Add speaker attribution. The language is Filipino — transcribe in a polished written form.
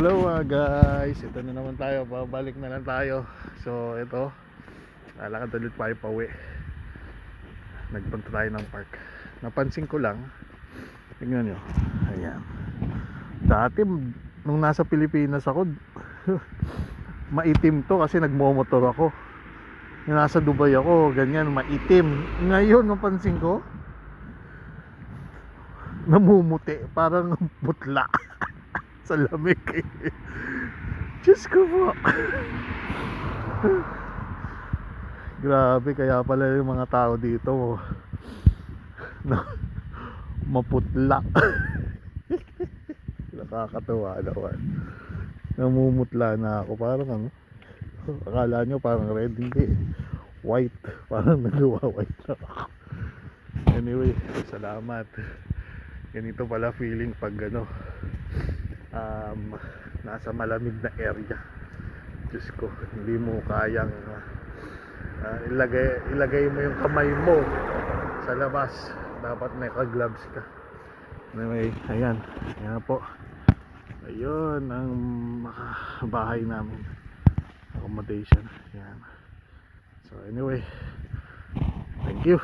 Speaker 1: Hello guys, ito na naman tayo, babalik na lang tayo. So ito, lalakad ulit tayo pauwi. Nagpunta tayo ng park. Napansin ko lang, tingnan nyo, ayan. Dati nung nasa Pilipinas ako maitim to kasi nagmomotor ako. Yung nasa Dubai ako, ganyan, maitim. Ngayon napansin ko, namumuti, parang putla sa lamig eh. Diyos ko po. Grabe, kaya pala yung mga tao dito maputla. Nakakatawa naman. Namumutla na ako, parang ano, akala nyo parang red, hindi, white, parang nagawa-white na ako. Anyway, salamat. Ganito pala feeling pag ano, nasa malamig na area. Diyos ko, hindi mo kayang ilagay mo yung kamay mo sa labas. Dapat may ka-gloves ka. Anyway, ayan po, ayun ang bahay namin, accommodation. Ayan. So anyway, thank you.